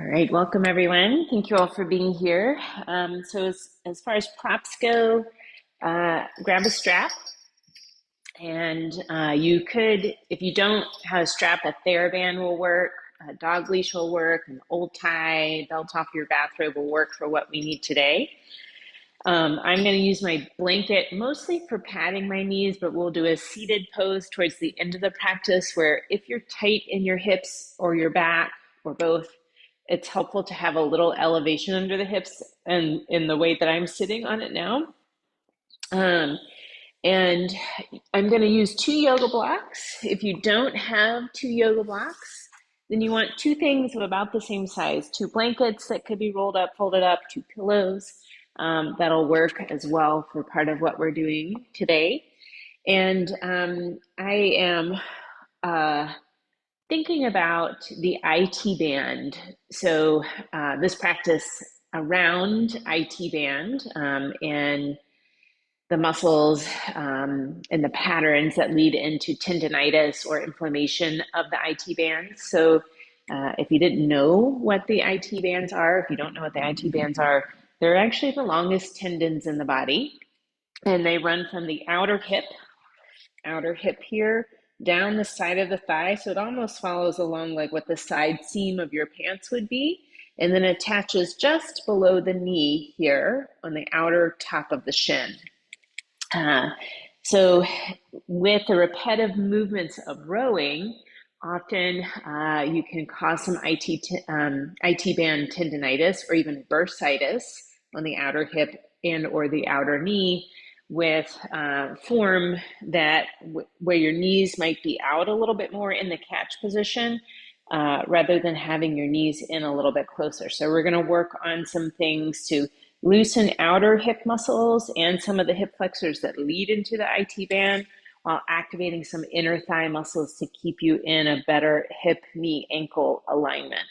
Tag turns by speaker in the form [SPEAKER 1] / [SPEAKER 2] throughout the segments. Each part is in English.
[SPEAKER 1] All right, welcome everyone. Thank you all for being here. So as far as props go, grab a strap, and you could, if you don't have a strap, a TheraBand will work, a dog leash will work, an old tie, belt off your bathrobe will work for what we need today. I'm going to use my blanket mostly for padding my knees, but we'll do a seated pose towards the end of the practice where if you're tight in your hips or your back or both, it's helpful to have a little elevation under the hips and in the way that I'm sitting on it now. And I'm going to use 2 yoga blocks. If you don't have 2 yoga blocks, then you want 2 things of about the same size, 2 blankets that could be rolled up, folded up, 2 pillows. That'll work as well for part of what we're doing today. And I am thinking about the IT band. So this practice around IT band and the muscles and the patterns that lead into tendonitis or inflammation of the IT bands. So if you didn't know what the IT bands are, if you don't know what the IT bands are, they're actually the longest tendons in the body, and they run from the outer hip here, down the side of the thigh. So it almost follows along like what the side seam of your pants would be, and then attaches just below the knee here on the outer top of the shin. So with the repetitive movements of rowing, often you can cause some IT band tendonitis or even bursitis on the outer hip and or the outer knee with form that where your knees might be out a little bit more in the catch position rather than having your knees in a little bit closer. So we're going to work on some things to loosen outer hip muscles and some of the hip flexors that lead into the IT band while activating some inner thigh muscles to keep you in a better hip, knee, ankle alignment.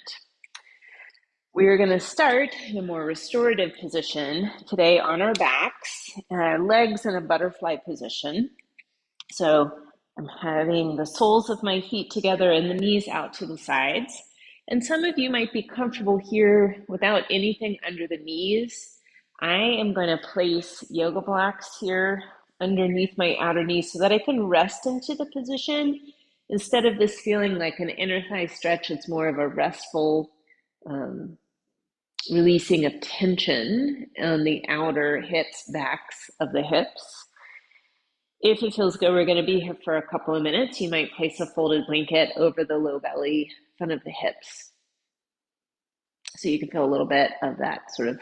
[SPEAKER 1] We're going to start in a more restorative position today on our backs, legs in a butterfly position. So I'm having the soles of my feet together and the knees out to the sides. And some of you might be comfortable here without anything under the knees. I am going to place yoga blocks here underneath my outer knees so that I can rest into the position. Instead of this feeling like an inner thigh stretch, it's more of a restful releasing of tension on the outer hips, backs of the hips. If it feels good, we're going to be here for a couple of minutes. You might place a folded blanket over the low belly, front of the hips. So you can feel a little bit of that sort of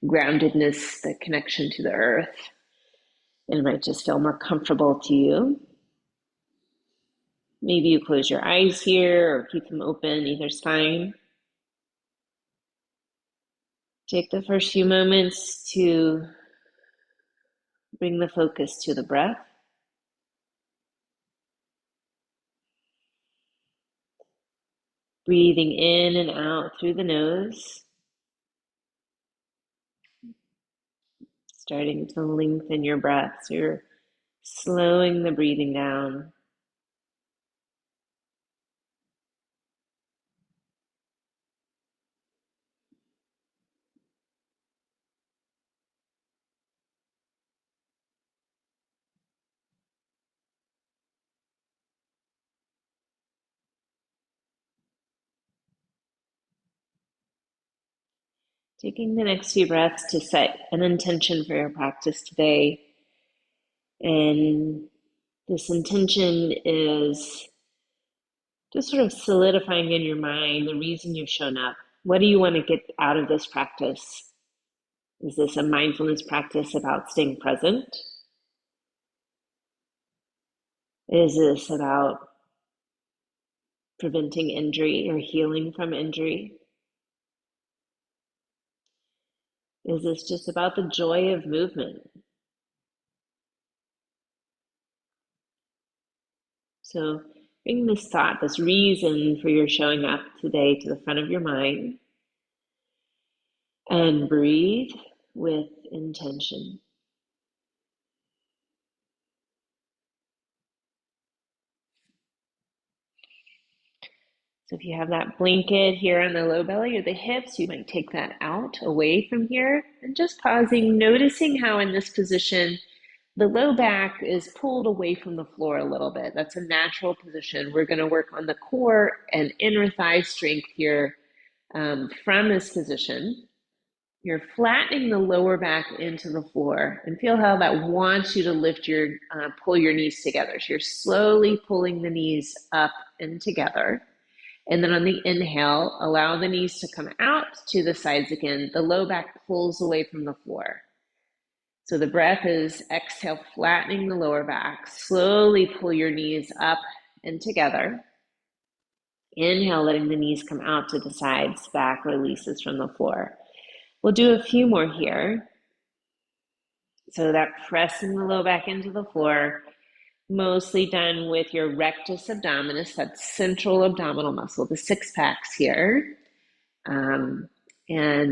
[SPEAKER 1] groundedness, the connection to the earth. And it might just feel more comfortable to you. Maybe you close your eyes here or keep them open, either's fine. Take the first few moments to bring the focus to the breath. Breathing in and out through the nose. Starting to lengthen your breath. So you're slowing the breathing down. Taking the next few breaths to set an intention for your practice today. And this intention is just sort of solidifying in your mind the reason you've shown up. What do you want to get out of this practice? Is this a mindfulness practice about staying present? Is this about preventing injury or healing from injury? Is this just about the joy of movement? So bring this thought, this reason for your showing up today to the front of your mind, and breathe with intention. So if you have that blanket here on the low belly or the hips, you might take that out away from here and just pausing, noticing how in this position the low back is pulled away from the floor a little bit. That's a natural position. We're going to work on the core and inner thigh strength here from this position. You're flattening the lower back into the floor and feel how that wants you to lift pull your knees together. So you're slowly pulling the knees up and together. And then on the inhale, allow the knees to come out to the sides again. The low back pulls away from the floor. So the breath is exhale, flattening the lower back. Slowly pull your knees up and together. Inhale, letting the knees come out to the sides, back releases from the floor. We'll do a few more here. So that pressing the low back into the floor, mostly done with your rectus abdominis, that central abdominal muscle, the six packs here. And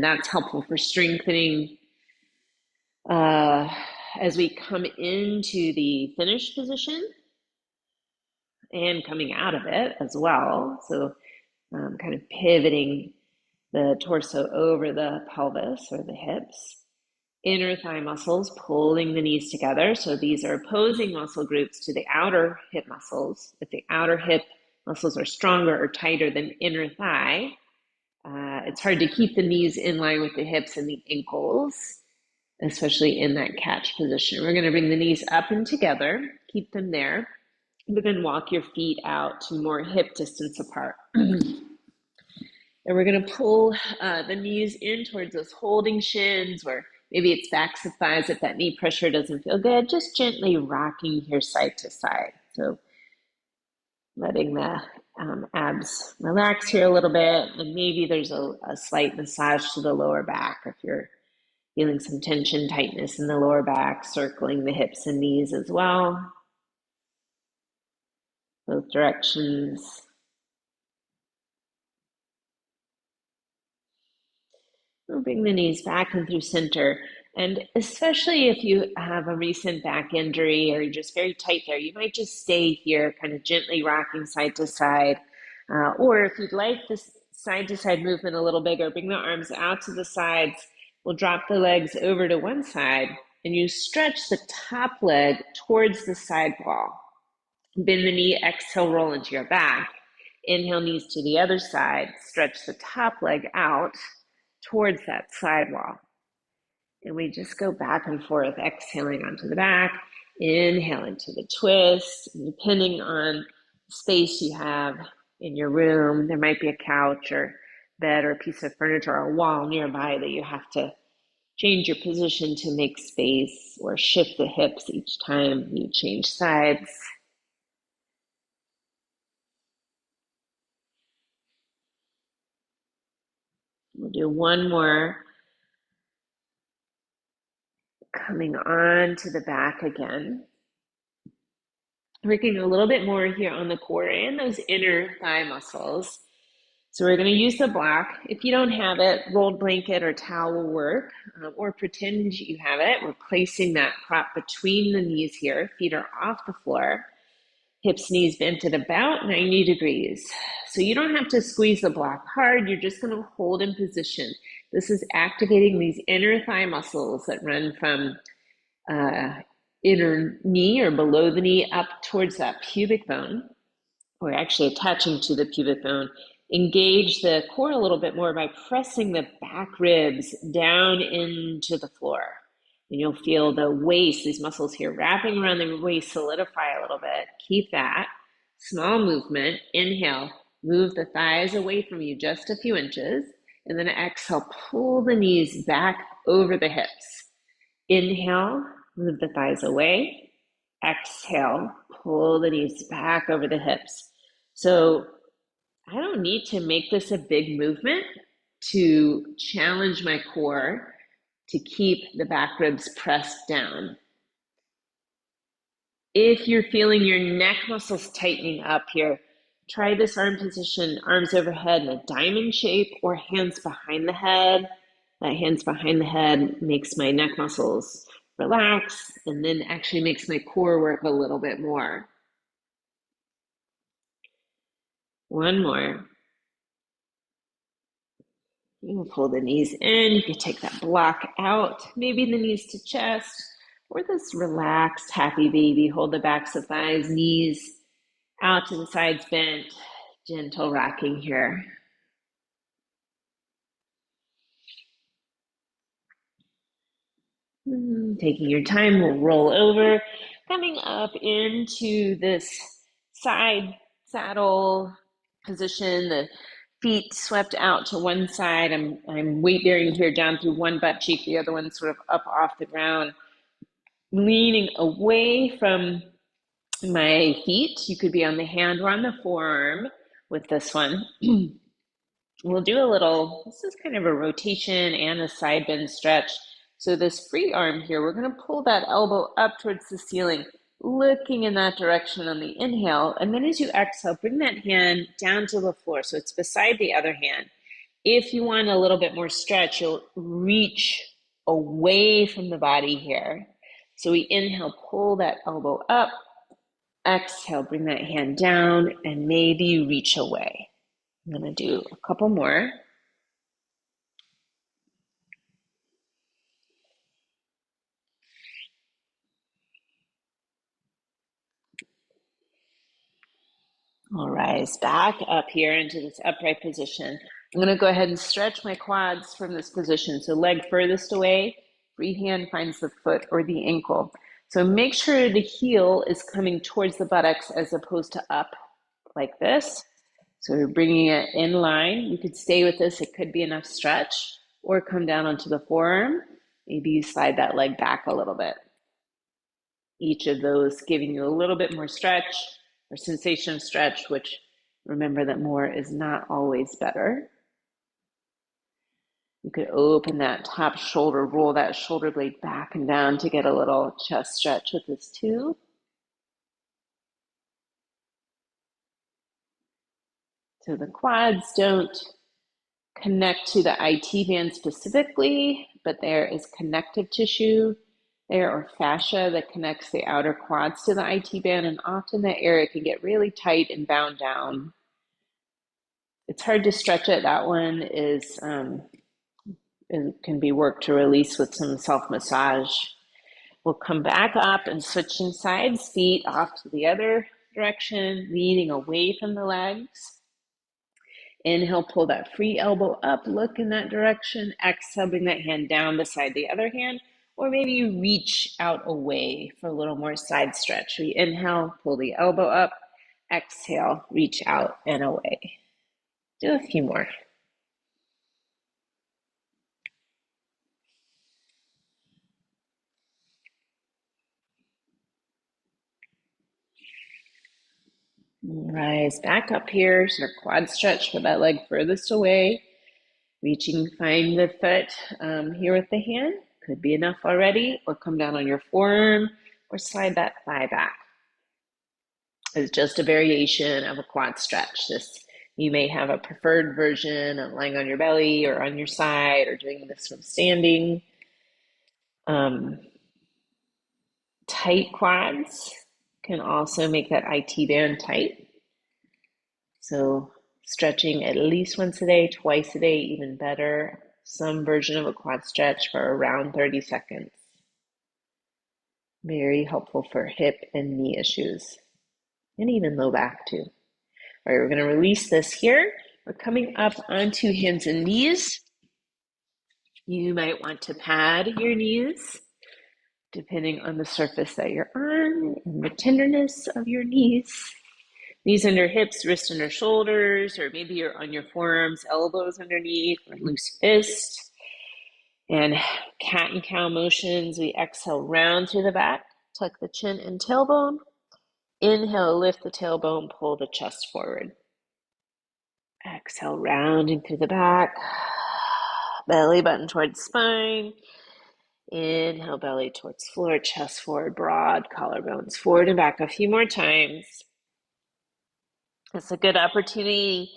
[SPEAKER 1] that's helpful for strengthening as we come into the finished position and coming out of it as well. So kind of pivoting the torso over the pelvis or the hips. Inner thigh muscles pulling the knees together. So these are opposing muscle groups to the outer hip muscles. If the outer hip muscles are stronger or tighter than inner thigh, it's hard to keep the knees in line with the hips and the ankles, especially in that catch position. We're going to bring the knees up and together, keep them there, but then walk your feet out to more hip distance apart. And we're going to pull the knees in towards those holding shins, or maybe it's backs of thighs if that knee pressure doesn't feel good. Just gently rocking here side to side. So letting the abs relax here a little bit. And maybe there's a slight massage to the lower back if you're feeling some tension, tightness in the lower back, circling the hips and knees as well. Both directions. We'll bring the knees back and through center. And especially if you have a recent back injury or you're just very tight there, you might just stay here, kind of gently rocking side to side. Or if you'd like this side to side movement a little bigger, bring the arms out to the sides. We'll drop the legs over to one side and you stretch the top leg towards the side wall. Bend the knee, exhale, roll into your back. Inhale, knees to the other side. Stretch the top leg out towards that side wall. And we just go back and forth, exhaling onto the back, inhale into the twist. And depending on the space you have in your room, there might be a couch or bed or a piece of furniture or a wall nearby that you have to change your position to make space or shift the hips each time you change sides. We'll do one more. Coming on to the back again. Working a little bit more here on the core and those inner thigh muscles. So we're going to use the block. If you don't have it, rolled blanket or towel will work, or pretend you have it. We're placing that prop between the knees here. Feet are off the floor. Hips, knees bent at about 90 degrees. So you don't have to squeeze the block hard. You're just going to hold in position. This is activating these inner thigh muscles that run from inner knee or below the knee up towards that pubic bone, or actually attaching to the pubic bone. Engage the core a little bit more by pressing the back ribs down into the floor. And you'll feel the waist, these muscles here wrapping around the waist solidify a little bit. Keep that. Small movement. Inhale, move the thighs away from you just a few inches. And then exhale, pull the knees back over the hips. Inhale, move the thighs away. Exhale, pull the knees back over the hips. So I don't need to make this a big movement to challenge my core to keep the back ribs pressed down. If you're feeling your neck muscles tightening up here, try this arm position, arms overhead in a diamond shape or hands behind the head. That hands behind the head makes my neck muscles relax and then actually makes my core work a little bit more. One more. You can pull the knees in. You can take that block out, maybe the knees to chest, or this relaxed, happy baby. Hold the backs of thighs, knees out to the sides bent. Gentle rocking here. Taking your time, we'll roll over, coming up into this side saddle position. The feet swept out to one side. I'm weight bearing here down through one butt cheek, the other one sort of up off the ground, leaning away from my feet. You could be on the hand or on the forearm with this one. We'll do a little, this is kind of a rotation and a side bend stretch. So this free arm here, we're going to pull that elbow up towards the ceiling, looking in that direction on the inhale. And then as you exhale, bring that hand down to the floor so it's beside the other hand. If you want a little bit more stretch, you'll reach away from the body here. So we inhale, pull that elbow up. Exhale, bring that hand down, and maybe you reach away. I'm going to do a couple more. I'll rise back up here into this upright position. I'm going to go ahead and stretch my quads from this position. So leg furthest away, free hand finds the foot or the ankle. So make sure the heel is coming towards the buttocks as opposed to up like this. So we're bringing it in line. You could stay with this. It could be enough stretch, or come down onto the forearm. Maybe you slide that leg back a little bit. Each of those giving you a little bit more stretch or sensation of stretch, which remember that more is not always better. You could open that top shoulder, roll that shoulder blade back and down to get a little chest stretch with this too. So the quads don't connect to the IT band specifically, but there is connective tissue there or fascia that connects the outer quads to the IT band, and often that area can get really tight and bound down. It's hard to stretch it. That one is it can be worked to release with some self-massage. We'll come back up and switching sides, feet off to the other direction, leaning away from the legs. Inhale, pull that free elbow up, look in that direction. Exhale, bring that hand down beside the other hand, or maybe you reach out away for a little more side stretch. We inhale, pull the elbow up. Exhale, reach out and away. Do a few more. Rise back up here, so quad stretch for that leg furthest away. Reaching, find the foot here with the hand. Could be enough already, or come down on your forearm, or slide that thigh back. It's just a variation of a quad stretch. You may have a preferred version of lying on your belly or on your side, or doing this from standing. Tight quads can also make that IT band tight. So stretching at least once a day, twice a day, even better. Some version of a quad stretch for around 30 seconds. Very helpful for hip and knee issues, and even low back too. All right, we're going to release this here. We're coming up onto hands and knees. You might want to pad your knees depending on the surface that you're on and the tenderness of your knees. Knees under hips, wrists under shoulders, or maybe you're on your forearms, elbows underneath, or loose fists. And cat and cow motions, we exhale round through the back, tuck the chin and tailbone. Inhale, lift the tailbone, pull the chest forward. Exhale, rounding through the back, belly button towards spine. Inhale, belly towards floor, chest forward, broad collarbones forward and back a few more times. It's a good opportunity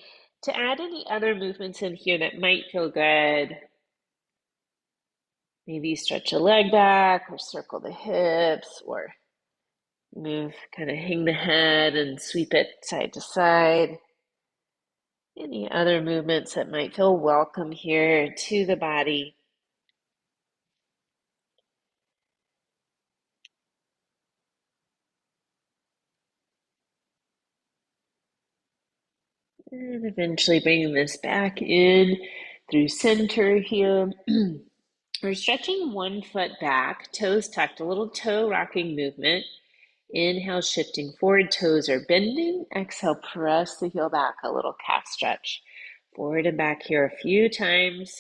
[SPEAKER 1] to add any other movements in here that might feel good. Maybe stretch a leg back or circle the hips or move, kind of hang the head and sweep it side to side. Any other movements that might feel welcome here to the body? And eventually bringing this back in through center here. We're stretching one foot back, toes tucked, a little toe rocking movement. Inhale, shifting forward, toes are bending. Exhale, press the heel back, a little calf stretch. Forward and back here a few times.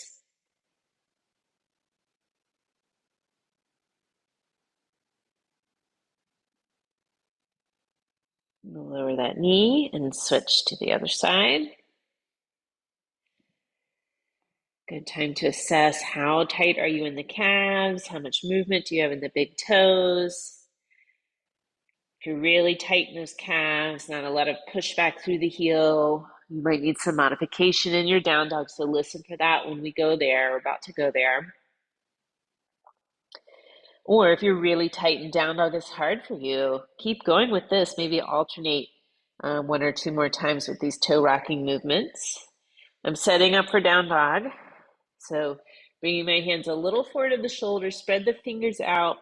[SPEAKER 1] Lower that knee and switch to the other side. Good time to assess how tight are you in the calves, how much movement do you have in the big toes. If you're really tight in those calves, not a lot of pushback through the heel, you might need some modification in your down dog, so listen for that when we go there. We're about to go there. Or if you're really tight and down dog is hard for you, keep going with this. Maybe alternate one or two more times with these toe rocking movements. I'm setting up for down dog. So bringing my hands a little forward of the shoulders, spread the fingers out,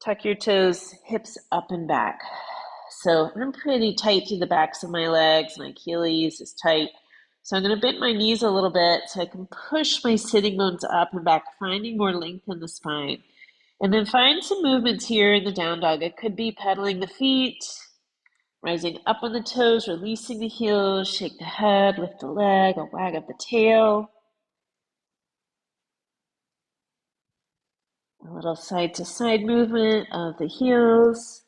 [SPEAKER 1] tuck your toes, hips up and back. So I'm pretty tight through the backs of my legs. My Achilles is tight. So I'm going to bend my knees a little bit so I can push my sitting bones up and back, finding more length in the spine. And then find some movements here in the down dog. It could be pedaling the feet, rising up on the toes, releasing the heels, shake the head, lift the leg, a wag of the tail. A little side to side movement of the heels.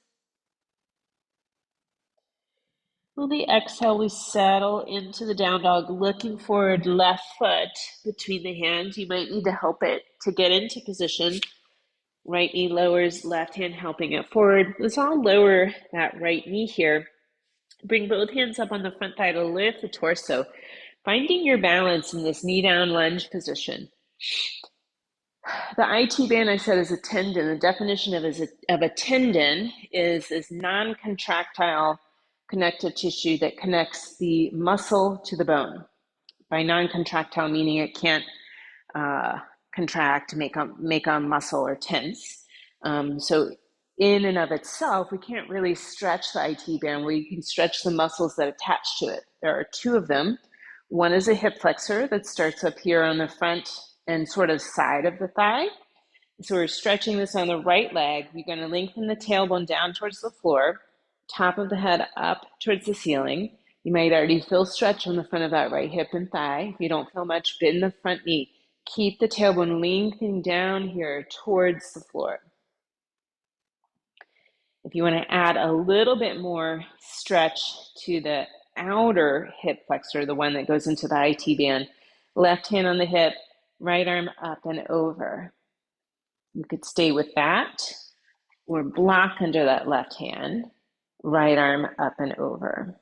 [SPEAKER 1] On the exhale, we settle into the down dog, looking forward, left foot between the hands. You might need to help it to get into position. Right knee lowers, left hand helping it forward. Let's all lower that right knee here. Bring both hands up on the front thigh to lift the torso, finding your balance in this knee down lunge position. The IT band, I said, is a tendon. The definition of a tendon is non-contractile connective tissue that connects the muscle to the bone. By non-contractile, meaning it can't contract, make a muscle or tense. So in and of itself, we can't really stretch the IT band. We can stretch the muscles that attach to it. There are two of them. One is a hip flexor that starts up here on the front and sort of side of the thigh. So we're stretching this on the right leg. You're going to lengthen the tailbone down towards the floor, top of the head up towards the ceiling. You might already feel stretch on the front of that right hip and thigh. If you don't feel much, bend the front knee. Keep the tailbone lengthening down here towards the floor. If you want to add a little bit more stretch to the outer hip flexor, the one that goes into the IT band, left hand on the hip, right arm up and over. You could stay with that or block under that left hand, right arm up and over.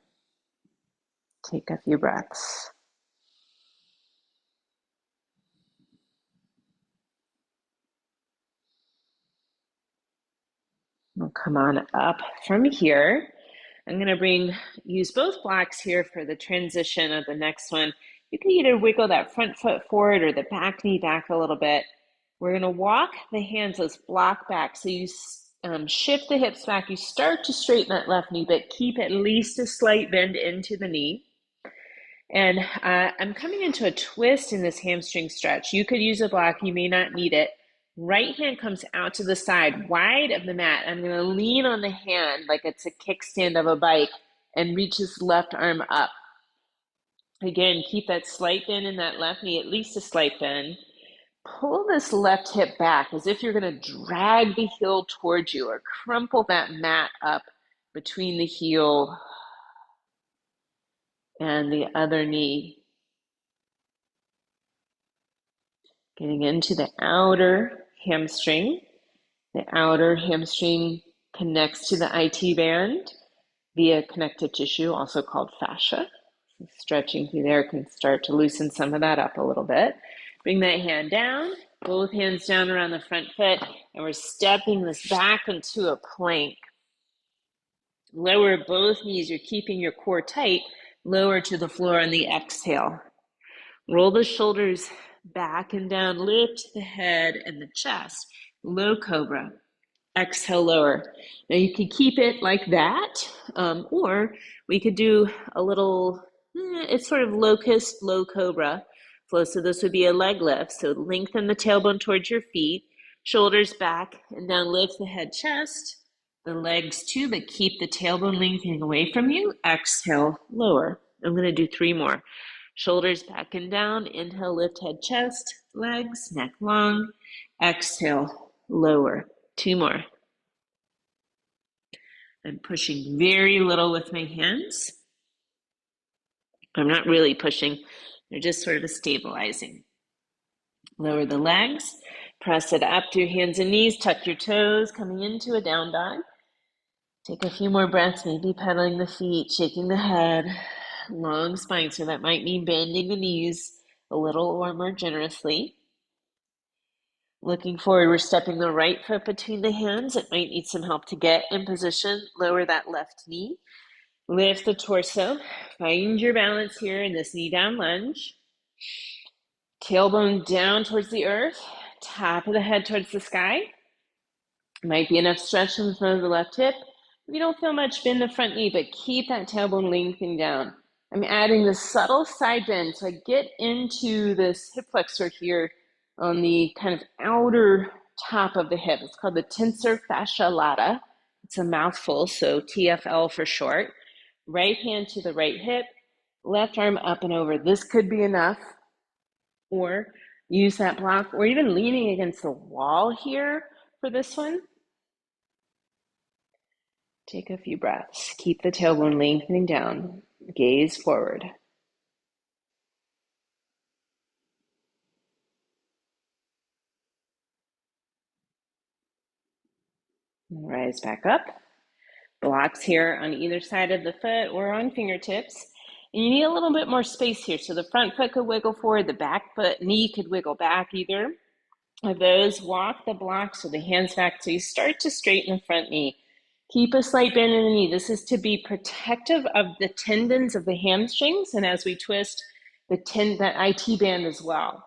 [SPEAKER 1] Take a few breaths. We'll come on up from here. I'm going to use both blocks here for the transition of the next one. You can either wiggle that front foot forward or the back knee back a little bit. We're going to walk the hands as block back. So you shift the hips back. You start to straighten that left knee, but keep at least a slight bend into the knee. And I'm coming into a twist in this hamstring stretch. You could use a block. You may not need it. Right hand comes out to the side, wide of the mat. I'm going to lean on the hand like it's a kickstand of a bike and reach this left arm up. Again, keep that slight bend in that left knee, at least a slight bend. Pull this left hip back as if you're going to drag the heel towards you or crumple that mat up between the heel and the other knee. Getting into the outer hamstring. The outer hamstring connects to the IT band via connective tissue, also called fascia. So stretching through there can start to loosen some of that up a little bit. Bring that hand down, both hands down around the front foot, and we're stepping this back into a plank. Lower both knees. You're keeping your core tight, Lower to the floor on the exhale. Roll the shoulders back and down. Lift the head and the chest. Low cobra. Exhale, lower. Now you can keep it like that, or we could do a little, it's sort of locust, low cobra flow. So this would be a leg lift. So lengthen the tailbone towards your feet, shoulders back and down, lift the head, chest, the legs too, but keep the tailbone lengthening away from you. Exhale, lower. I'm going to do 3 more. Shoulders back and down. Inhale, lift head, chest, legs, neck long. Exhale, lower. 2 more. I'm pushing very little with my hands. I'm not really pushing. They're just sort of stabilizing. Lower the legs. Press it up through hands and knees. Tuck your toes, coming into a down dog. Take a few more breaths, maybe pedaling the feet, shaking the head. Long spine, so that might mean bending the knees a little or more generously. Looking forward, we're stepping the right foot between the hands. It might need some help to get in position. Lower that left knee. Lift the torso. Find your balance here in this knee down lunge. Tailbone down towards the earth. Top of the head towards the sky. Might be enough stretch in the front of the left hip. If you don't feel much, bend the front knee, but keep that tailbone lengthening down. I'm adding this subtle side bend, so I get into this hip flexor here on the kind of outer top of the hip. It's called the tensor fascia lata. It's a mouthful, so TFL for short. Right hand to the right hip, left arm up and over. This could be enough, or use that block, or even leaning against the wall here for this one. Take a few breaths. Keep the tailbone lengthening down. Gaze forward. Rise back up. Blocks here on either side of the foot or on fingertips. And you need a little bit more space here. So the front foot could wiggle forward, the back foot, knee could wiggle back either of those. Walk the blocks with the hands back so you start to straighten the front knee. Keep a slight bend in the knee. This is to be protective of the tendons of the hamstrings, and as we twist, that IT band as well.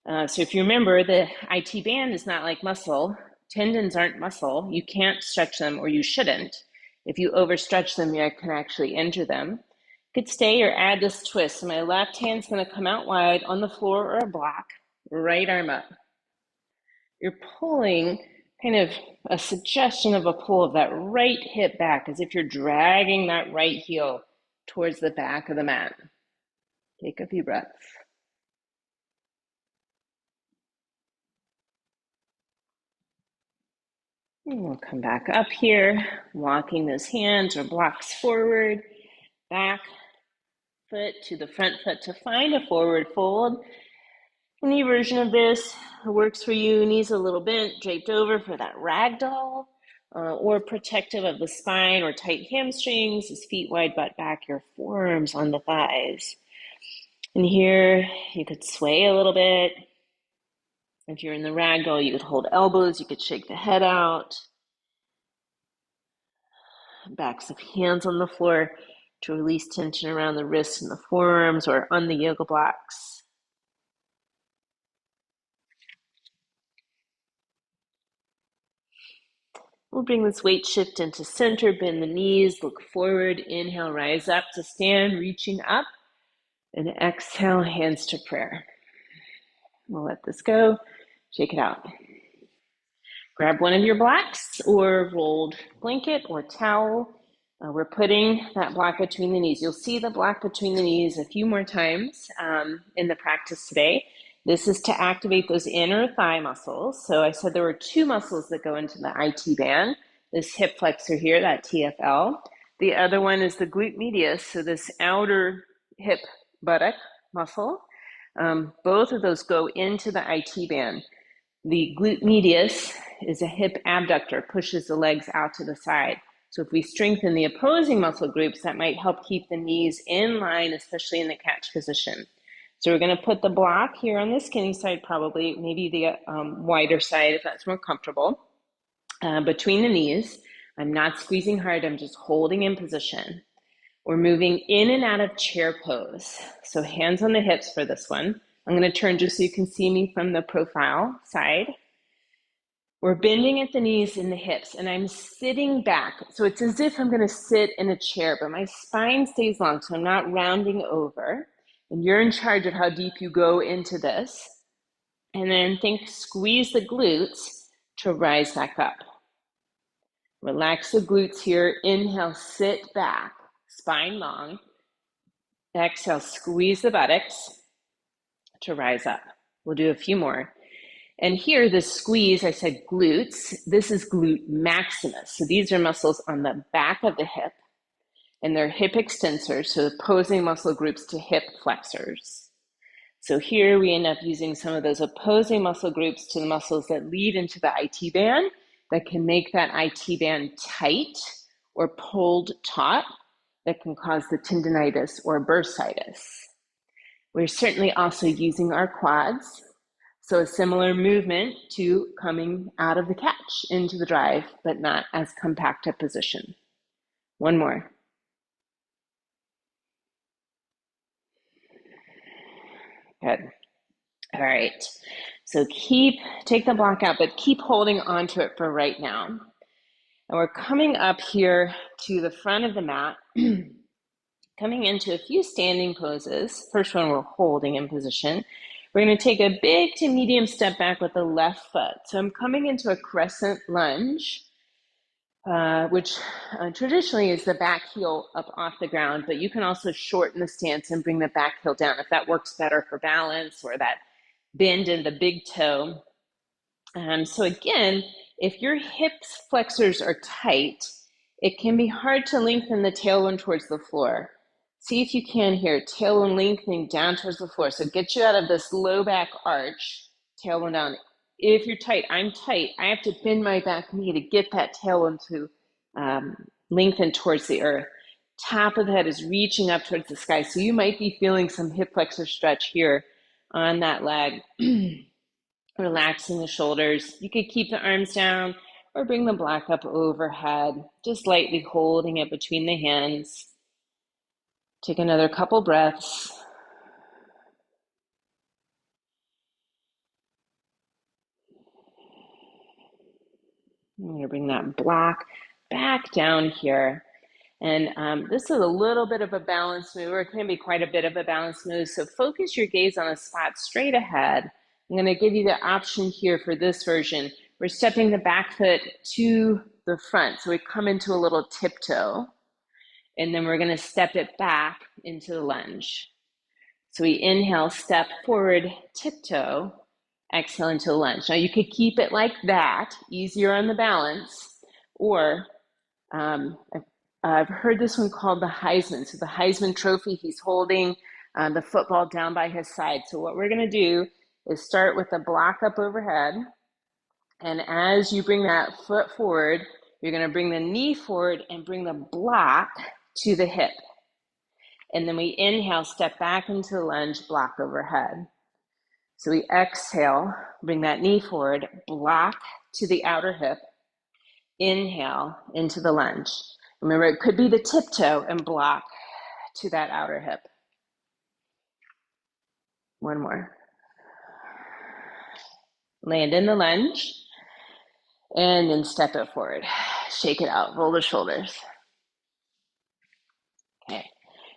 [SPEAKER 1] So if you remember, the IT band is not like muscle. Tendons aren't muscle. You can't stretch them, or you shouldn't. If you overstretch them, you can actually injure them. You could stay or add this twist. So my left hand's going to come out wide on the floor or a block. Right arm up. You're pulling kind of a suggestion of a pull of that right hip back, as if you're dragging that right heel towards the back of the mat. Take a few breaths. And we'll come back up here, walking those hands or blocks forward, back foot to the front foot to find a forward fold. Any version of this works for you. Knees a little bent, draped over for that ragdoll, or protective of the spine or tight hamstrings, his feet wide, butt back, your forearms on the thighs. And here you could sway a little bit. If you're in the ragdoll, you could hold elbows, you could shake the head out. Backs of hands on the floor to release tension around the wrists and the forearms, or on the yoga blocks. We'll bring this weight shift into center, bend the knees, look forward, inhale, rise up to stand, reaching up, and exhale, hands to prayer. We'll let this go, shake it out. Grab one of your blocks or rolled blanket or towel. We're putting that block between the knees. You'll see the block between the knees a few more times in the practice today. This is to activate those inner thigh muscles. So I said there were 2 muscles that go into the IT band. This hip flexor here, that TFL. The other one is the glute medius, so this outer hip buttock muscle. Both of those go into the IT band. The glute medius is a hip abductor, pushes the legs out to the side. So if we strengthen the opposing muscle groups, that might help keep the knees in line, especially in the catch position. So we're going to put the block here on the skinny side, probably, maybe the wider side if that's more comfortable, between the knees. I'm not squeezing hard, I'm just holding in position. We're moving in and out of chair pose. So hands on the hips for this one. I'm going to turn just so you can see me from the profile side. We're bending at the knees and the hips, and I'm sitting back. So it's as if I'm going to sit in a chair, but my spine stays long, so I'm not rounding over. And you're in charge of how deep you go into this. And then squeeze the glutes to rise back up. Relax the glutes here. Inhale, sit back, spine long. Exhale, squeeze the buttocks to rise up. We'll do a few more. And here, the squeeze, I said glutes. This is glute maximus. So these are muscles on the back of the hip, and they're hip extensors, so opposing muscle groups to hip flexors. So here we end up using some of those opposing muscle groups to the muscles that lead into the IT band that can make that IT band tight or pulled taut that can cause the tendonitis or bursitis. We're certainly also using our quads. So a similar movement to coming out of the catch into the drive, but not as compact a position. One more. Good. All right. So take the block out, but keep holding onto it for right now. And we're coming up here to the front of the mat, coming into a few standing poses. First one, we're holding in position. We're going to take a big to medium step back with the left foot. So I'm coming into a crescent lunge, which traditionally is the back heel up off the ground, but you can also shorten the stance and bring the back heel down if that works better for balance or that bend in the big toe. So again, if your hips flexors are tight, it can be hard to lengthen the tailbone towards the floor. See if you can here, tailbone lengthening down towards the floor. So get you out of this low back arch, tailbone down. If you're tight, I'm tight. I have to bend my back knee to get that tailbone to lengthen towards the earth. Top of the head is reaching up towards the sky. So you might be feeling some hip flexor stretch here on that leg. Relaxing the shoulders. You could keep the arms down or bring the block up overhead, just lightly holding it between the hands. Take another couple breaths. I'm going to bring that block back down here. And this is a little bit of a balance move, or it can be quite a bit of a balance move. So focus your gaze on a spot straight ahead. I'm going to give you the option here for this version. We're stepping the back foot to the front. So we come into a little tiptoe, and then we're going to step it back into the lunge. So we inhale, step forward, tiptoe, exhale into the lunge. Now you could keep it like that, easier on the balance, or I've heard this one called the Heisman. So the Heisman Trophy, he's holding the football down by his side. So what we're going to do is start with the block up overhead. And as you bring that foot forward, you're going to bring the knee forward and bring the block to the hip. And then we inhale, step back into the lunge, block overhead. So we exhale, bring that knee forward, block to the outer hip. Inhale into the lunge. Remember, it could be the tiptoe and block to that outer hip. One more. Land in the lunge, and then step it forward. Shake it out, roll the shoulders. Okay,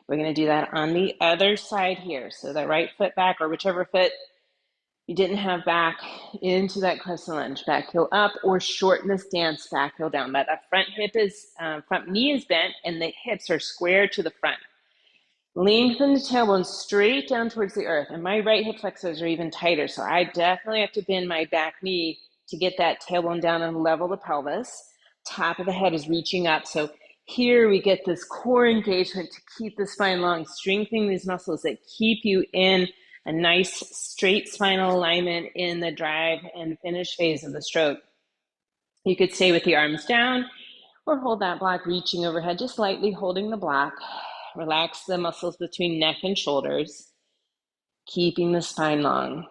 [SPEAKER 1] we're gonna do that on the other side here. So the right foot back, or whichever foot you didn't have back, into that crescent lunge, back heel up, or shorten the stance, back heel down. But that front knee is bent and the hips are square to the front. Lengthen the tailbone straight down towards the earth. And my right hip flexors are even tighter. So I definitely have to bend my back knee to get that tailbone down and level the pelvis. Top of the head is reaching up. So here we get this core engagement to keep the spine long, strengthening these muscles that keep you in a nice straight spinal alignment in the drive and finish phase of the stroke. You could stay with the arms down or hold that block reaching overhead, just lightly holding the block. Relax the muscles between neck and shoulders, keeping the spine long.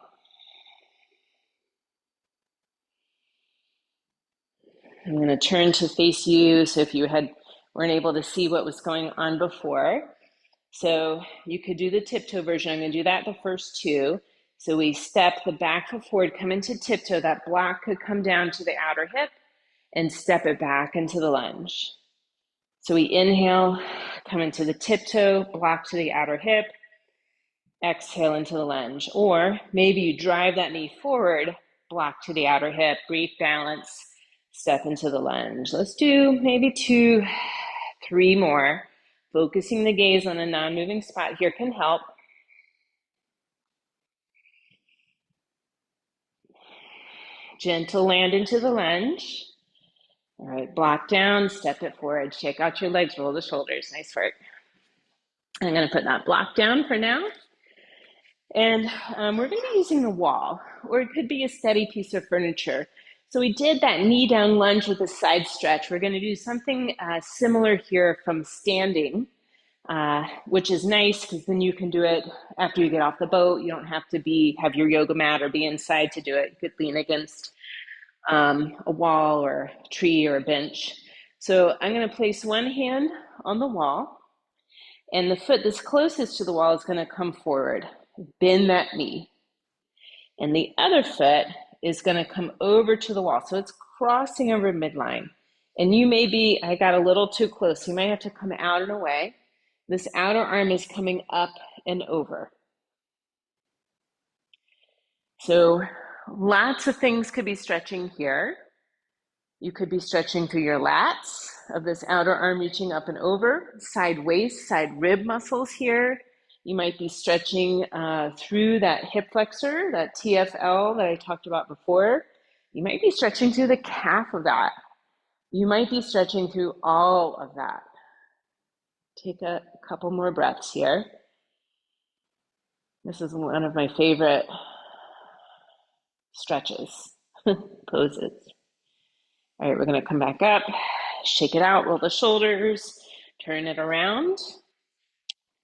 [SPEAKER 1] I'm going to turn to face you. So if you had weren't able to see what was going on before. So you could do the tiptoe version. I'm going to do that the first two. So we step the back foot forward, come into tiptoe. That block could come down to the outer hip and step it back into the lunge. So we inhale, come into the tiptoe, block to the outer hip, exhale into the lunge. Or maybe you drive that knee forward, block to the outer hip, breathe, balance, step into the lunge. Let's do maybe 2, 3 more. Focusing the gaze on a non-moving spot here can help. Gentle land into the lunge. All right, block down, step it forward, shake out your legs, roll the shoulders. Nice work. I'm going to put that block down for now. And we're going to be using the wall, or it could be a steady piece of furniture. So we did that knee down lunge with a side stretch. We're going to do something similar here from standing, which is nice because then you can do it after you get off the boat. You don't have to have your yoga mat or be inside to do it. You could lean against a wall or a tree or a bench. So I'm going to place one hand on the wall, and the foot that's closest to the wall is going to come forward. Bend that knee. And the other foot is going to come over to the wall. So it's crossing over midline. And I got a little too close. You might have to come out and away. This outer arm is coming up and over. So lots of things could be stretching here. You could be stretching through your lats of this outer arm reaching up and over, side waist, side rib muscles here. You might be stretching through that hip flexor, that TFL that I talked about before. You might be stretching through the calf of that. You might be stretching through all of that. Take a couple more breaths here. This is one of my favorite stretches, poses. All right, we're going to come back up, shake it out, roll the shoulders, turn it around.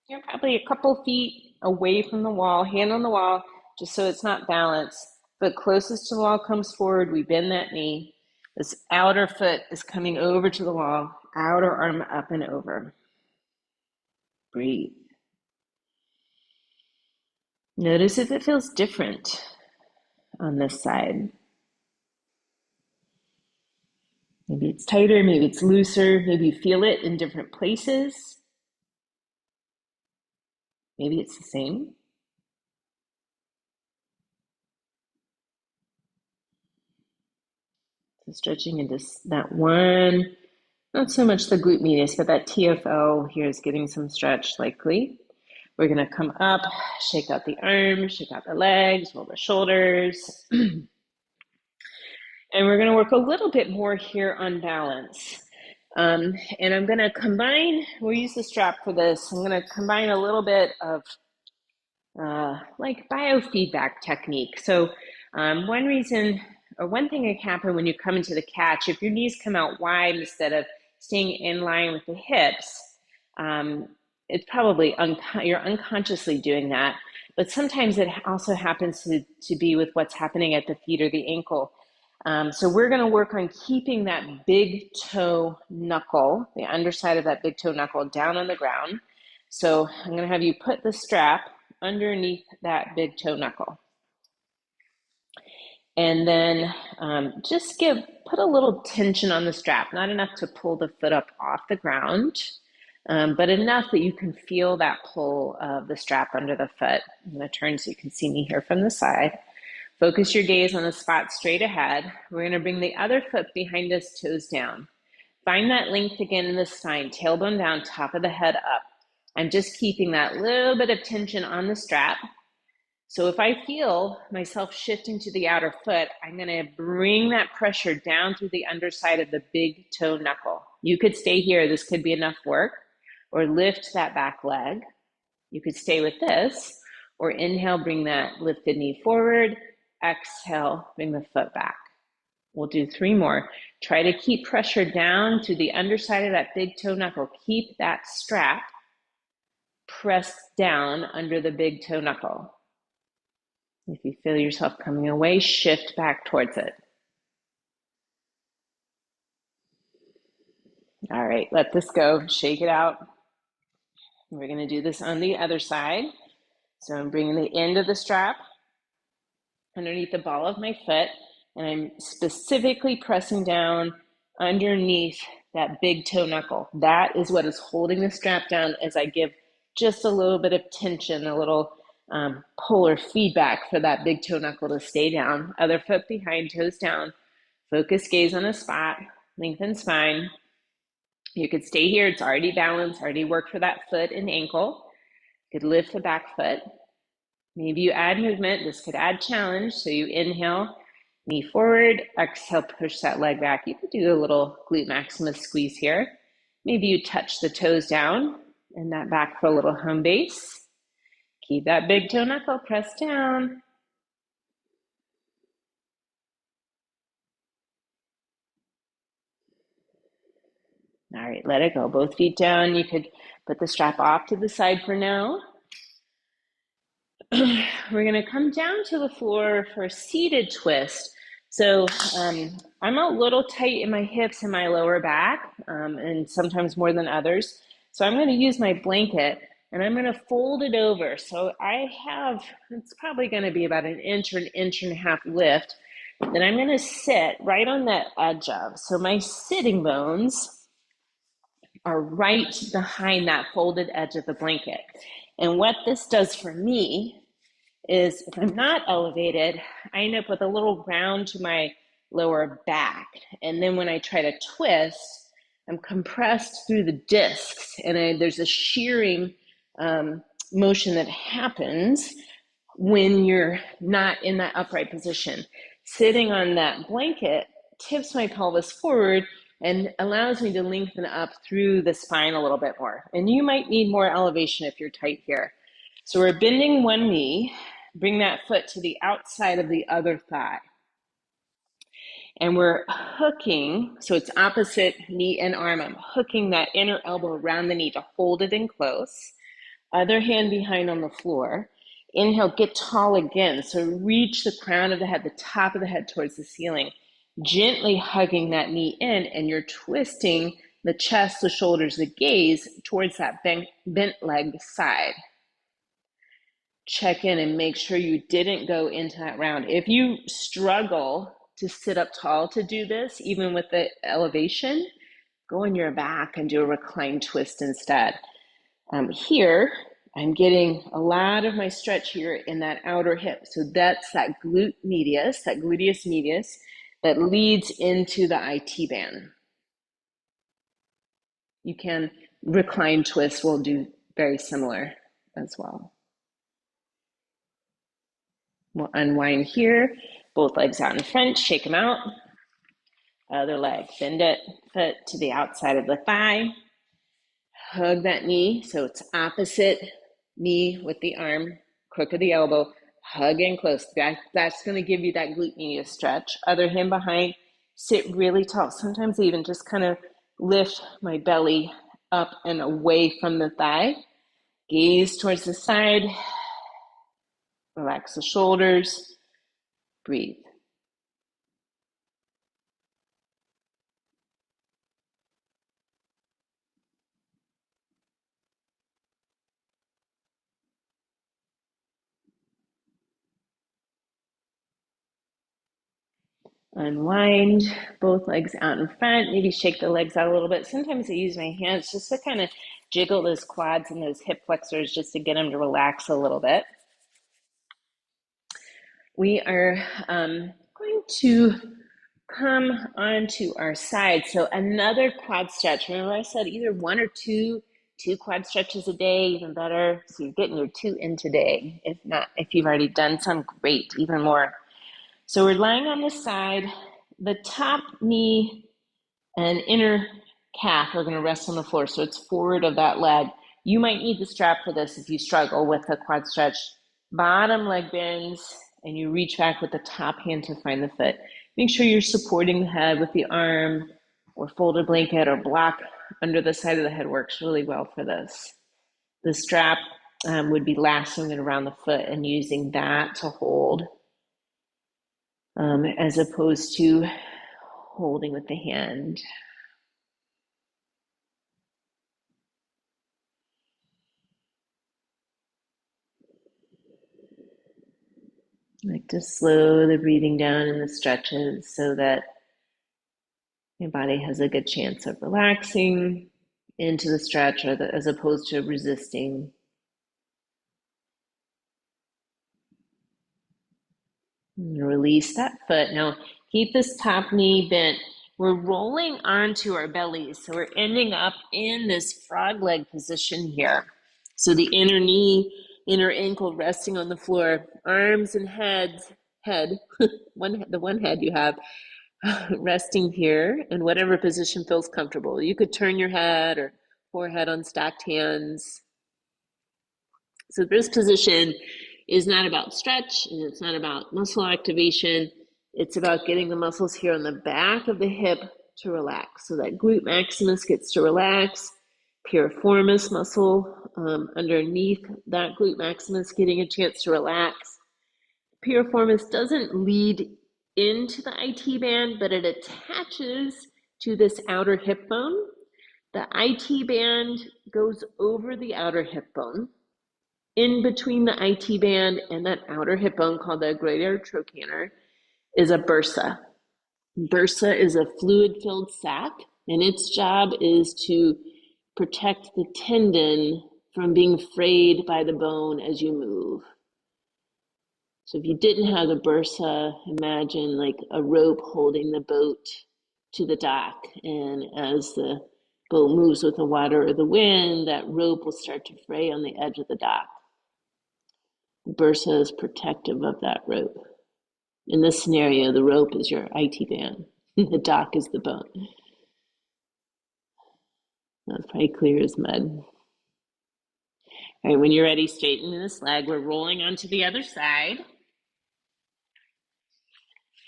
[SPEAKER 1] You're probably a couple feet away from the wall, hand on the wall, just so it's not balanced. Foot closest to the wall comes forward, we bend that knee. This outer foot is coming over to the wall, outer arm up and over. Breathe. Notice if it feels different on this side. Maybe it's tighter, maybe it's looser, maybe you feel it in different places. Maybe it's the same. So stretching into that one, not so much the glute medius, but that TFL here is getting some stretch likely. We're going to come up, shake out the arms, shake out the legs, roll the shoulders. And we're going to work a little bit more here on balance. And I'm going to we'll use the strap for this. I'm going to combine a little bit of like biofeedback technique. So one thing that can happen when you come into the catch, if your knees come out wide instead of staying in line with the hips, it's probably you're unconsciously doing that. But sometimes it also happens to be with what's happening at the feet or the ankle. So we're going to work on keeping that big toe knuckle, the underside of that big toe knuckle, down on the ground. So I'm going to have you put the strap underneath that big toe knuckle. And then just put a little tension on the strap, not enough to pull the foot up off the ground, but enough that you can feel that pull of the strap under the foot. I'm going to turn so you can see me here from the side. Focus your gaze on the spot straight ahead. We're going to bring the other foot behind us, toes down. Find that length again in the spine, tailbone down, top of the head up. I'm just keeping that little bit of tension on the strap. So if I feel myself shifting to the outer foot, I'm going to bring that pressure down through the underside of the big toe knuckle. You could stay here. This could be enough work. Or lift that back leg. You could stay with this. Or inhale, bring that lifted knee forward. Exhale, bring the foot back. We'll do 3 more. Try to keep pressure down to the underside of that big toe knuckle. Keep that strap pressed down under the big toe knuckle. If you feel yourself coming away, shift back towards it. All right, let this go. Shake it out. We're going to do this on the other side. So I'm bringing the end of the strap underneath the ball of my foot, and I'm specifically pressing down underneath that big toe knuckle. That is what is holding the strap down as I give just a little bit of tension, a little polar feedback for that big toe knuckle to stay down. Other foot behind, toes down. Focus gaze on a spot, lengthen spine. You could stay here. It's already balanced, already worked for that foot and ankle. You could lift the back foot. Maybe you add movement. This could add challenge. So you inhale, knee forward, exhale, push that leg back. You could do a little glute maximus squeeze here. Maybe you touch the toes down and that back for a little home base. Keep that big toe knuckle pressed down. All right, let it go. Both feet down. You could put the strap off to the side for now. We're going to come down to the floor for a seated twist. So I'm a little tight in my hips and my lower back, and sometimes more than others. So I'm going to use my blanket and I'm going to fold it over. So I have, it's probably going to be about an inch or an inch and a half lift that I'm going to sit right on that edge of. So my sitting bones are right behind that folded edge of the blanket. And what this does for me is if I'm not elevated, I end up with a little round to my lower back. And then when I try to twist, I'm compressed through the discs and there's a shearing motion that happens when you're not in that upright position. Sitting on that blanket tips my pelvis forward and allows me to lengthen up through the spine a little bit more. And you might need more elevation if you're tight here. So we're bending one knee, bring that foot to the outside of the other thigh. And we're hooking, so it's opposite knee and arm. I'm hooking that inner elbow around the knee to hold it in close. Other hand behind on the floor. Inhale, get tall again. So reach the crown of the head, the top of the head towards the ceiling. Gently hugging that knee in, and you're twisting the chest, the shoulders, the gaze towards that bent leg side. Check in and make sure you didn't go into that round. If you struggle to sit up tall to do this, even with the elevation, go on your back and do a reclined twist instead. Here, I'm getting a lot of my stretch here in that outer hip. So that's that glute medius, that gluteus medius, that leads into the IT band. You can recline twist, will do very similar as well. We'll unwind here, both legs out in front, shake them out. Other leg, bend it, foot to the outside of the thigh. Hug that knee, so it's opposite knee with the arm, crook of the elbow, hug in close. That's going to give you that glute medius stretch. Other hand behind, sit really tall. Sometimes I even just kind of lift my belly up and away from the thigh. Gaze towards the side. Relax the shoulders. Breathe. Unwind, both legs out in front. Maybe shake the legs out a little bit. Sometimes I use my hands just to kind of jiggle those quads and those hip flexors just to get them to relax a little bit. We are going to come onto our side. So another quad stretch. Remember I said either one or two quad stretches a day, even better. So you're getting your 2 in today. If not, if you've already done some, great, even more. So we're lying on the side. The top knee and inner calf are going to rest on the floor. So it's forward of that leg. You might need the strap for this if you struggle with a quad stretch. Bottom leg bends and you reach back with the top hand to find the foot. Make sure you're supporting the head with the arm or folded blanket or block under the side of the head works really well for this. The strap would be lassoing it around the foot and using that to hold as opposed to holding with the hand. Like to slow the breathing down in the stretches so that your body has a good chance of relaxing into the stretch as opposed to resisting. And release that foot. Now keep this top knee bent. We're rolling onto our bellies, so we're ending up in this frog leg position here. So the inner knee, inner ankle resting on the floor, arms and head, the one head you have resting here in whatever position feels comfortable. You could turn your head or forehead on stacked hands. So this position is not about stretch and it's not about muscle activation. It's about getting the muscles here on the back of the hip to relax. So that glute maximus gets to relax, piriformis muscle underneath that glute maximus getting a chance to relax. Piriformis doesn't lead into the IT band, but it attaches to this outer hip bone. The IT band goes over the outer hip bone. In between the IT band and that outer hip bone called the greater trochanter is a bursa. Bursa is a fluid-filled sac, and its job is to protect the tendon from being frayed by the bone as you move. So if you didn't have the bursa, imagine like a rope holding the boat to the dock, and as the boat moves with the water or the wind, that rope will start to fray on the edge of the dock. Bursa is protective of that rope. In this scenario, the rope is your IT band. The dock is the bone. That's probably clear as mud. All right, when you're ready, straighten this leg. We're rolling onto the other side.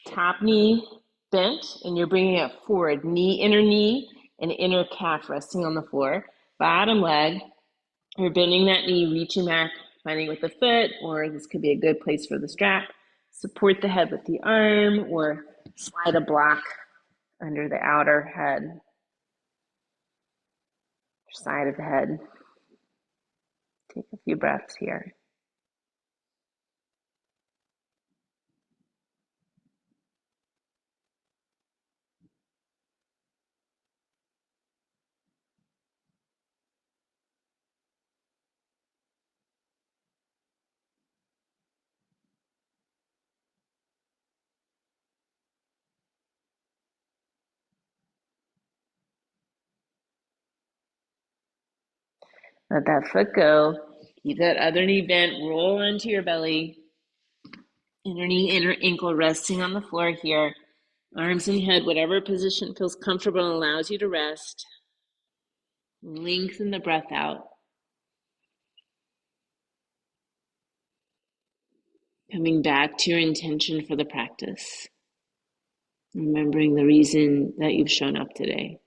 [SPEAKER 1] Top knee bent, and you're bringing it forward. Inner knee and inner calf resting on the floor. Bottom leg, you're bending that knee, reaching back, finding with the foot, or this could be a good place for the strap. Support the head with the arm, or slide a block under the outer head, side of the head. Take a few breaths here. Let that foot go. Keep that other knee bent. Roll into your belly. Inner knee, inner ankle resting on the floor here. Arms and head, whatever position feels comfortable and allows you to rest. Lengthen the breath out. Coming back to your intention for the practice. Remembering the reason that you've shown up today.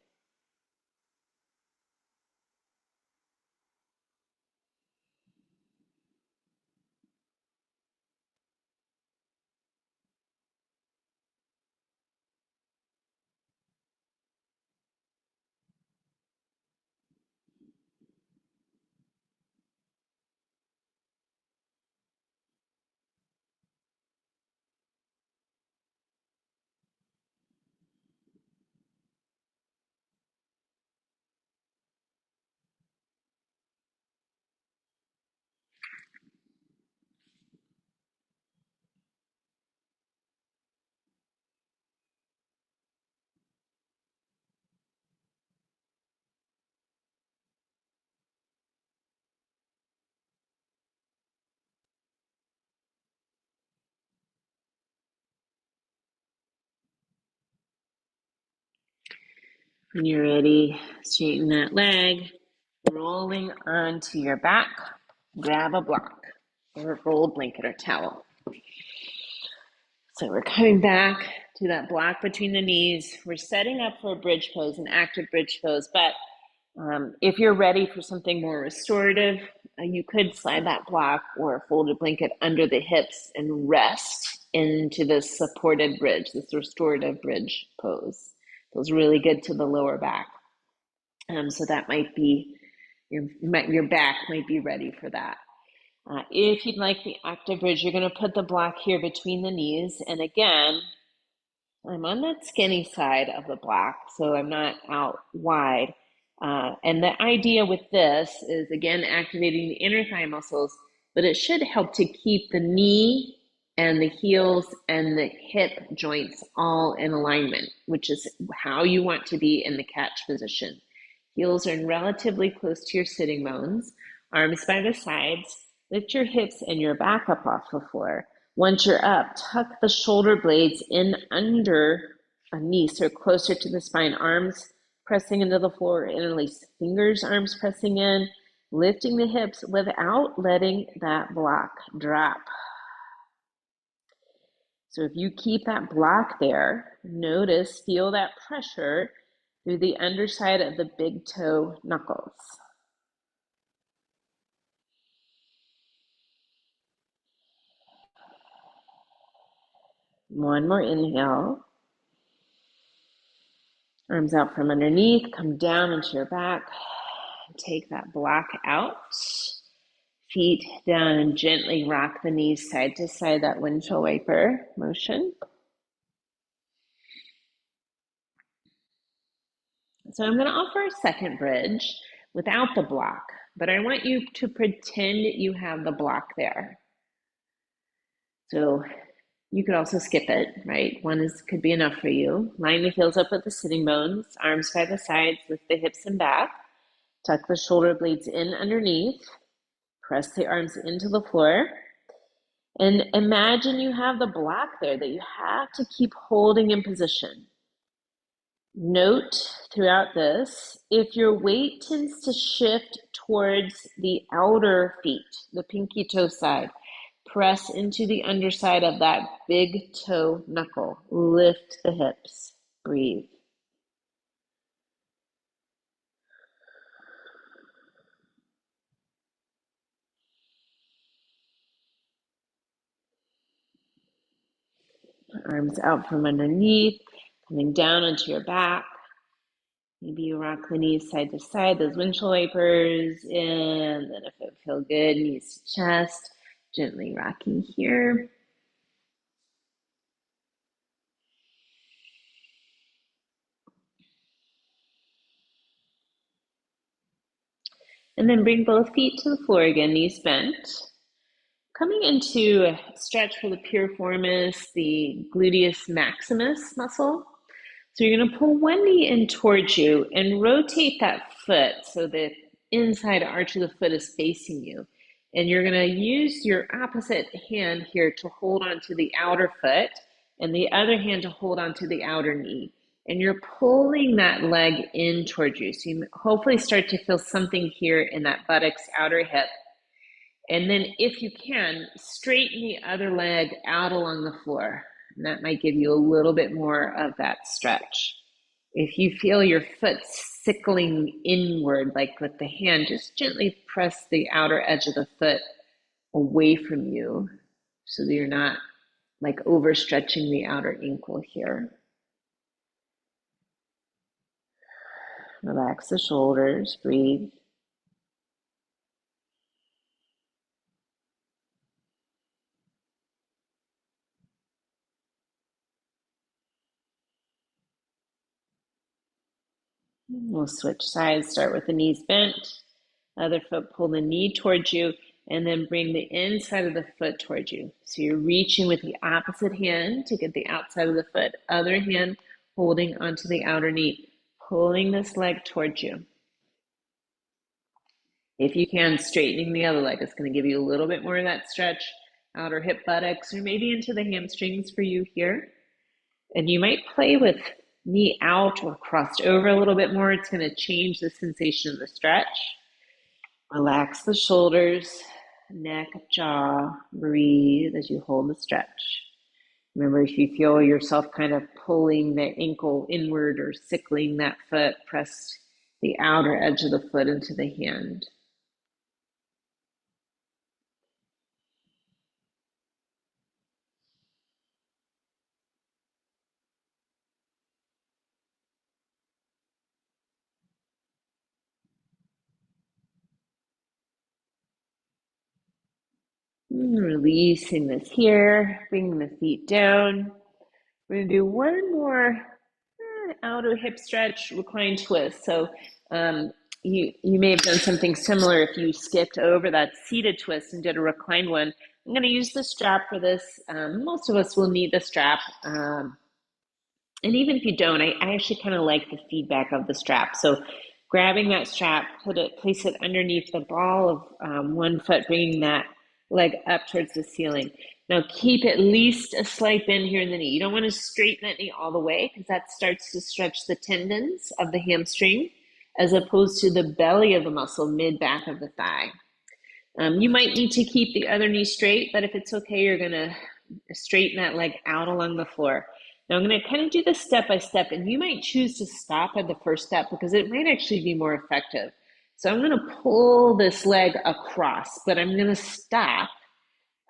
[SPEAKER 1] When you're ready, straighten that leg, rolling onto your back. Grab a block or a rolled blanket or towel. So we're coming back to that block between the knees. We're setting up for a bridge pose, an active bridge pose, but if you're ready for something more restorative, you could slide that block or a folded blanket under the hips and rest into this supported bridge, this restorative bridge pose. Feels really good to the lower back. So that might be, your back might be ready for that. If you'd like the active bridge, you're going to put the block here between the knees. And again, I'm on that skinny side of the block, so I'm not out wide. And the idea with this is, again, activating the inner thigh muscles, but it should help to keep the knee and the heels and the hip joints all in alignment, which is how you want to be in the catch position. Heels are relatively close to your sitting bones, arms by the sides. Lift your hips and your back up off the floor. Once you're up, tuck the shoulder blades in under a knee, so closer to the spine, arms pressing into the floor, interlace fingers, arms pressing in, lifting the hips without letting that block drop. So if you keep that block there, notice, feel that pressure through the underside of the big toe knuckles. One more inhale. Arms out from underneath, come down into your back. Take that block out. Feet down and gently rock the knees side to side, that windshield wiper motion. So I'm going to offer a second bridge without the block, but I want you to pretend you have the block there. So you could also skip it, right? One could be enough for you. Line the heels up with the sitting bones, arms by the sides, lift the hips and back. Tuck the shoulder blades in underneath. Press the arms into the floor. And imagine you have the block there that you have to keep holding in position. Note throughout this, if your weight tends to shift towards the outer feet, the pinky toe side, press into the underside of that big toe knuckle. Lift the hips. Breathe. Arms out from underneath, coming down onto your back. Maybe you rock the knees side to side, those windshield wipers, and then if it feels good, knees to chest, gently rocking here. And then bring both feet to the floor again, knees bent. Coming into a stretch for the piriformis, the gluteus maximus muscle. So you're going to pull one knee in towards you and rotate that foot so the inside arch of the foot is facing you. And you're going to use your opposite hand here to hold onto the outer foot and the other hand to hold onto the outer knee. And you're pulling that leg in towards you. So you hopefully start to feel something here in that buttocks, outer hip. And then if you can, straighten the other leg out along the floor. And that might give you a little bit more of that stretch. If you feel your foot sickling inward, like with the hand, just gently press the outer edge of the foot away from you so that you're not like overstretching the outer ankle here. Relax the shoulders, breathe. We'll switch sides, start with the knees bent. Other foot, pull the knee towards you, and then bring the inside of the foot towards you. So you're reaching with the opposite hand to get the outside of the foot, other hand holding onto the outer knee, pulling this leg towards you. If you can, straightening the other leg is going to give you a little bit more of that stretch, outer hip buttocks, or maybe into the hamstrings for you here. And you might play with knee out or crossed over a little bit more. It's going to change the sensation of the stretch. Relax the shoulders, neck, jaw, breathe as you hold the stretch. Remember, if you feel yourself kind of pulling the ankle inward or sickling that foot, press the outer edge of the foot into the hand. Releasing this here, bringing the feet down. We're going to do one more outer hip stretch, recline twist. So you may have done something similar if you skipped over that seated twist and did a reclined one. I'm going to use the strap for this. Most of us will need the strap. And even if you don't, I actually kind of like the feedback of the strap. So grabbing that strap, place it underneath the ball of one foot, bringing that leg up towards the ceiling. Now keep at least a slight bend here in the knee. You don't want to straighten that knee all the way because that starts to stretch the tendons of the hamstring as opposed to the belly of the muscle mid-back of the thigh. You might need to keep the other knee straight, but if it's okay, you're going to straighten that leg out along the floor. Now I'm going to kind of do this step by step, and you might choose to stop at the first step because it might actually be more effective. So I'm going to pull this leg across, but I'm going to stop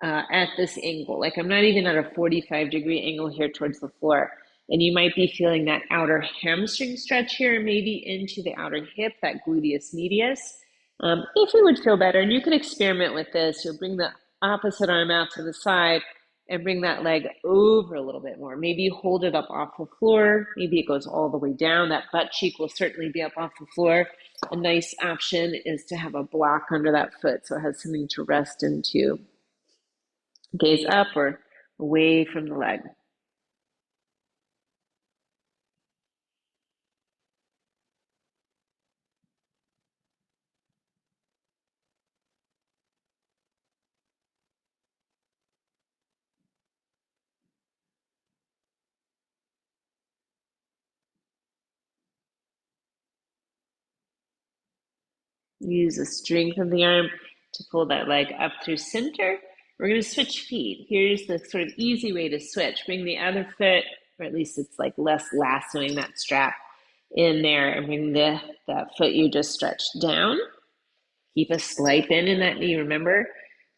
[SPEAKER 1] at this angle. Like I'm not even at a 45-degree angle here towards the floor. And you might be feeling that outer hamstring stretch here, maybe into the outer hip, that gluteus medius. If you would feel better, and you can experiment with this, you'll bring the opposite arm out to the side and bring that leg over a little bit more. Maybe you hold it up off the floor. Maybe it goes all the way down. That butt cheek will certainly be up off the floor. A nice option is to have a block under that foot so it has something to rest into. Gaze up or away from the leg. Use the strength of the arm to pull that leg up through center. We're going to switch feet. Here's the sort of easy way to switch. Bring the other foot, or at least it's like less lassoing that strap in there, and bring that foot you just stretched down. Keep a slight bend in that knee, remember?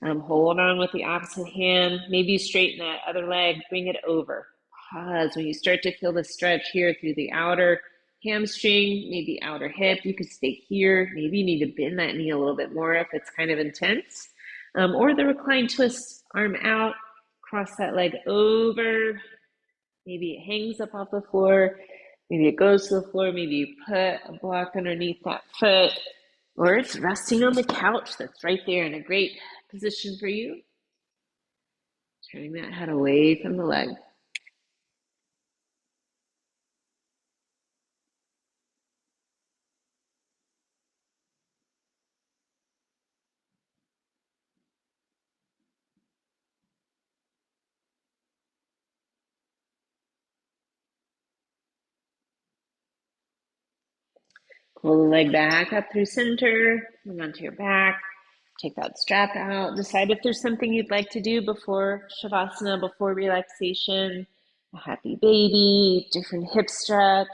[SPEAKER 1] Hold on with the opposite hand. Maybe you straighten that other leg, bring it over. Pause when you start to feel the stretch here through the outer hamstring, maybe outer hip. You could stay here. Maybe you need to bend that knee a little bit more if it's kind of intense. Or the recline twist, arm out, cross that leg over. Maybe it hangs up off the floor. Maybe it goes to the floor. Maybe you put a block underneath that foot. Or it's resting on the couch that's right there in a great position for you. Turning that head away from the leg. Pull the leg back up through center, hang onto your back, take that strap out. Decide if there's something you'd like to do before Shavasana, before relaxation, a happy baby, different hip stretch,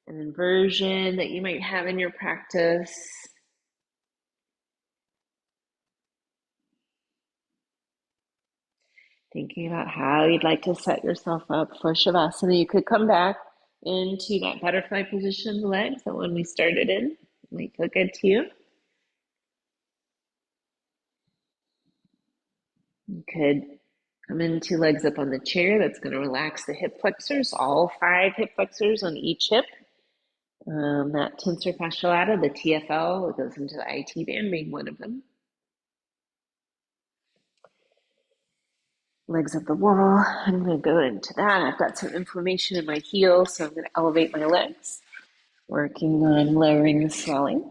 [SPEAKER 1] an inversion that you might have in your practice. Thinking about how you'd like to set yourself up for Shavasana. You could come back into that butterfly position, the legs, the one we started in. It might feel good to you. You could come into legs up on the chair. That's going to relax the hip flexors, all 5 hip flexors on each hip. That tensor fasciae lata, the TFL, it goes into the IT band, being one of them. Legs up the wall. I'm going to go into that. I've got some inflammation in my heels, so I'm going to elevate my legs, working on lowering the swelling.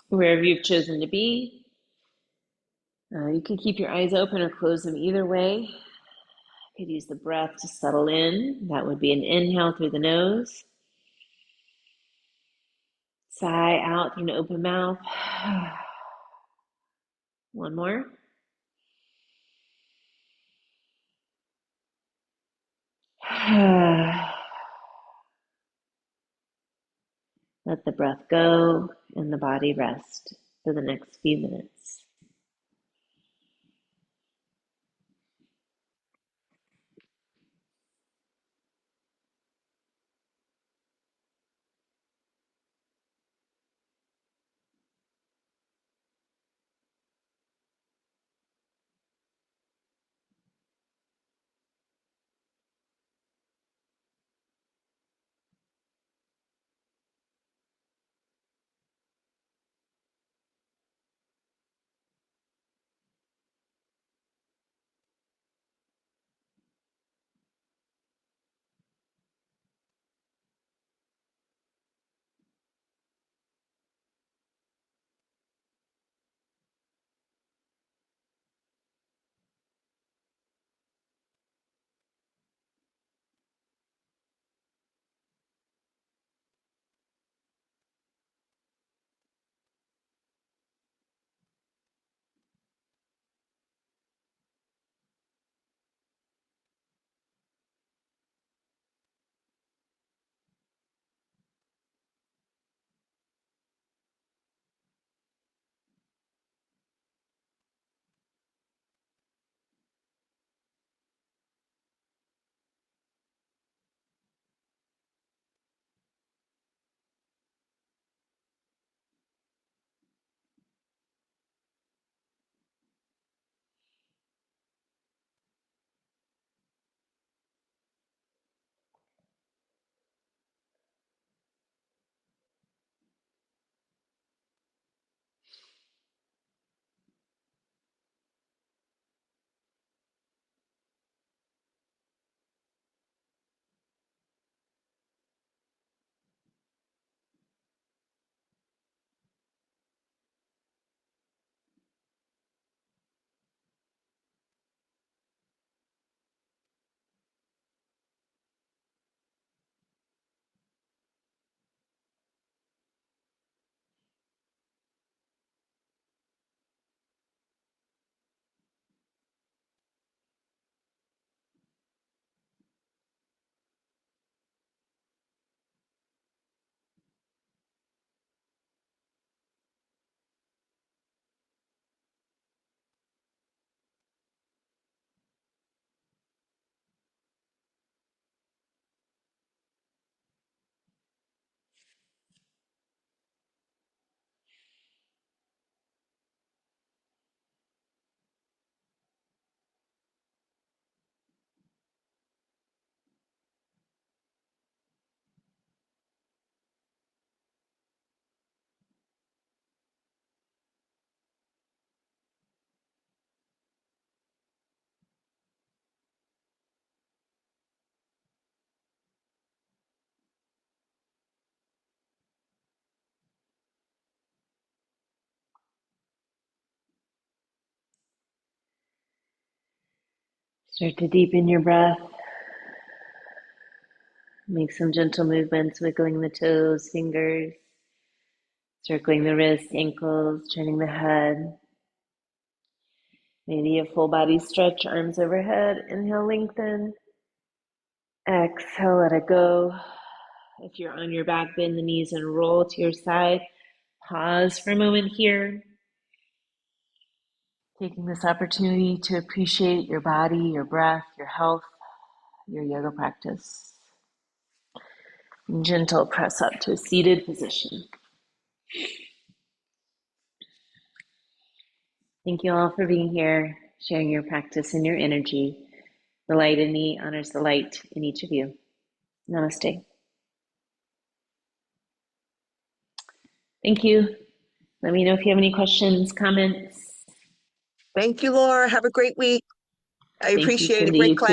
[SPEAKER 1] Wherever you've chosen to be, you can keep your eyes open or close them either way. You could use the breath to settle in. That would be an inhale through the nose. Sigh out through an open mouth. One more. Let the breath go and the body rest for the next few minutes. Start to deepen your breath. Make some gentle movements, wiggling the toes, fingers, circling the wrists, ankles, turning the head. Maybe a full body stretch, arms overhead. Inhale, lengthen. Exhale, let it go. If you're on your back, bend the knees and roll to your side. Pause for a moment here. Taking this opportunity to appreciate your body, your breath, your health, your yoga practice. And gentle press up to a seated position. Thank you all for being here, sharing your practice and your energy. The light in me honors the light in each of you. Namaste. Thank you. Let me know if you have any questions, comments.
[SPEAKER 2] Thank you, Laura. Have a great week. I
[SPEAKER 1] Thank you,
[SPEAKER 2] appreciate it.
[SPEAKER 1] Cindy.
[SPEAKER 2] Great
[SPEAKER 1] You
[SPEAKER 2] class.
[SPEAKER 1] too.